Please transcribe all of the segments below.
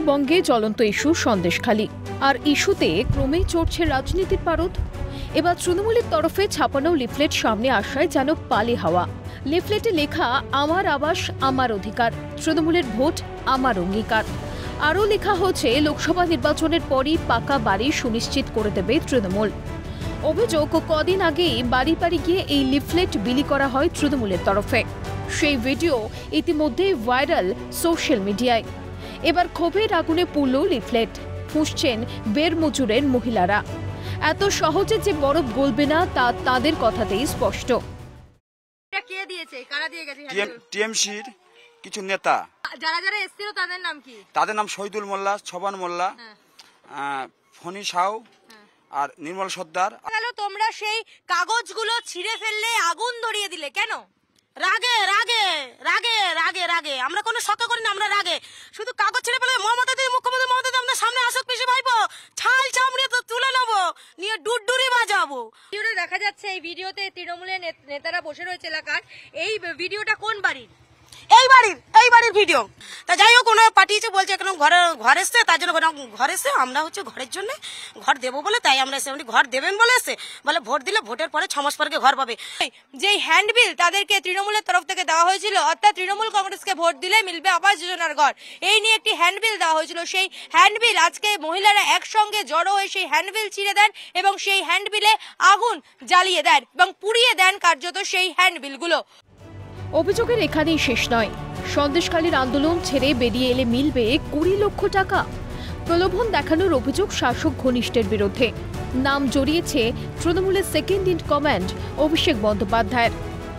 উত্তরবঙ্গে জ্বলন্ত ইস্যু সন্দেশখালী, আর ইস্যুতে ক্রমেই চড়ছে রাজনীতির পারদ। এবার তৃণমূলের তরফে ছাপানো লিফলেট সামনে আসায় যেন পালে হাওয়া। লিফলেটে লেখা আমার আবাস আমার অধিকার, তৃণমূলের ভোট আমার অঙ্গীকার। আরও লেখা হচ্ছে লোকসভা নির্বাচনের পরই পাকা বাড়ি সুনিশ্চিত করে দেবে তৃণমূল। অভিযোগ, কদিন আগেই বাড়ি বাড়ি গিয়ে এই লিফলেট বিলি করা হয় তৃণমূলের তরফে। সেই ভিডিও ইতিমধ্যেই ভাইরাল সোশ্যাল মিডিয়ায়। এবার ক্ষোভের আগুনে পুড়ল লিফলেট, ফুঁসছেন বেরমজুরের মহিলারা। এত সহজে যে বরফ গলবে না তা তাদের কথাতেই স্পষ্ট। কে দিয়েছে, কারা দিয়ে গেছে? টিএমসির কিছু নেতা। যারা যারা এসেছিল তাদের নাম কি? তাদের নাম শহীদুল মোল্লা, ছবান মোল্লা, ফণি সাউ আর নির্মল সর্দার। তোমরা সেই কাগজগুলো ছিঁড়ে ফেললে, আগুন ধরিয়ে দিলে কেন? রাগে রাগে রাগে রাগে রাগে আমরা কোনো শখা করি না, আমরা রাগে শুধু কাগজ ছেড়ে ফেলে মুখ্যমন্ত্রী মমতা দিয়ে আমরা সামনে আসুক পিছিয়ে ভাইবো, ছাল চামড়িয়ে তো তুলে নেবো, নিয়ে ডুডুরি বাজাবো। ভিডিওটা দেখা যাচ্ছে, এই ভিডিওতে তৃণমূলের নেতারা বসে রয়েছে এলাকার। এই ভিডিওটা কোন বাড়ির? এই বাড়ির ভিডিও। তা যাই হোক, ওনারা পাঠিয়েছে, বলছে এখন ঘর এসছে, তার জন্য ঘর এসছে। আমরা হচ্ছে ঘরের জন্য ঘর দেবো বলে তাই আমরা এসে ঘর দেবেন বলে এসছে, বলে ভোট দিলে ভোটের পরে 6 মাস পরে ঘর পাবে। যেই হ্যান্ডবিল তাদেরকে তৃণমূলের তরফ থেকে দেওয়া হয়েছিল, অর্থাৎ তৃণমূল কংগ্রেসকে ভোট দিলে মিলবে আবাস যোজনার ঘর, এই নিয়ে একটি হ্যান্ডবিল দেওয়া হয়েছিল। সেই হ্যান্ডবিল আজকে মহিলারা একসঙ্গে জড়ো হয়ে সেই হ্যান্ডবিল ছিঁড়ে দেন এবং সেই হ্যান্ডবিলে আগুন জ্বালিয়ে দেন এবং পুড়িয়ে দেন কার্যত সেই হ্যান্ডবিলগুলো। অভিযোগের এখানেই শেষ নয়। সন্দেশখালীর আন্দোলন ছেড়ে বেরিয়ে এলে মিলবে 20 লক্ষ টাকা। প্রলোভন দেখানোর অভিযোগ শাসক ঘনিষ্ঠের বিরুদ্ধে। নাম জড়িয়েছে তৃণমূলের সেকেন্ড ইন কমান্ড অভিষেক বন্দ্যোপাধ্যায়ের,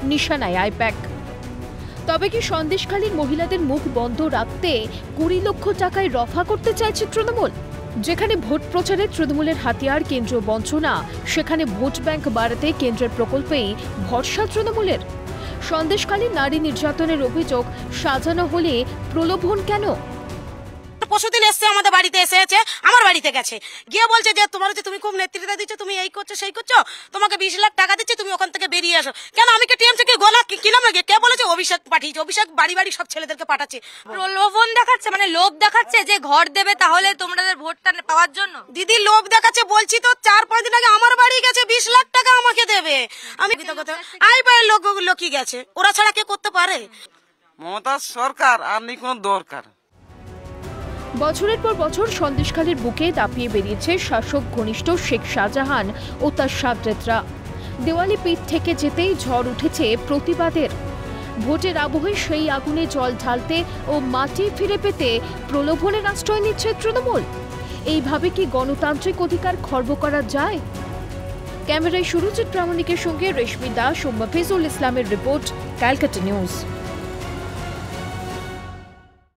নিশানায় আইপ্যাক। তবে কি সন্দেশখালীর মহিলাদের মুখ বন্ধ রাখতে 20 লক্ষ টাকায় রফা করতে চাইছে তৃণমূল? যেখানে ভোট প্রচারে তৃণমূলের হাতিয়ার কেন্দ্রীয় বঞ্চনা, সেখানে ভোট ব্যাংক বাড়াতে কেন্দ্রের প্রকল্পেই ভরসা তৃণমূলের। সন্দেশখালী নারী নির্যাতনের অভিযোগ সাজানো হলে প্রলোভন কেন? পরশুদিন এসছে, আমাদের বাড়িতে এসেছে, আমার বাড়িতে গেছে, গিয়ে বলছে যে তোমার হচ্ছে তুমি খুব নেতৃত্ব দিচ্ছ, তুমি এই করছো সেই করছো, তোমাকে 20 লাখ টাকা দিচ্ছে, তুমি ওখান থেকে বেরিয়ে আসো। কেন আমি কি টিএমসি কে গোলা কিলাম নাকি? কে বলেছে? অভিষেক পাঠিয়েছে, অভিষেক বাড়ি বাড়ি সব ছেলেদেরকে পাঠাচ্ছে। প্রলোভন দেখাচ্ছে, মানে লোভ দেখাচ্ছে যে ঘর দেবে তাহলে তোমাদের ভোটটা পাওয়ার জন্য। দিদি লোভ দেখাচ্ছে বলছি তো, 4-5 দিন আগে আমার বাড়ি গেছে, 20 লাখ টাকা আমাকে দেবে। আমি আই বাইরের লোকগুলো কি গেছে, ওরা ছাড়া কে করতে পারে? মমতা সরকার আর নেই কোনো দরকার। বছরের পর বছর সন্দেশখালীর বুকে দাপিয়ে বেরিয়েছে শাসক ঘনিষ্ঠ শেখ শাহজাহান ও তার সাতরেতরা। দেওয়ালি পিঠ থেকে যেতেই ঝড় উঠেছে প্রতিবাদের। ভোটের আবহে সেই আগুনে জল ঢালতে ও মাটি ফিরে পেতে প্রলোভনের আশ্রয় নিচ্ছে তৃণমূল। এইভাবে কি গণতান্ত্রিক অধিকার খর্ব করা যায়? ক্যামেরায় সুরজিৎ প্রামাণিকের সঙ্গে রেশমি দাস ও মফিজুল ইসলামের রিপোর্ট, ক্যালকাটা নিউজ।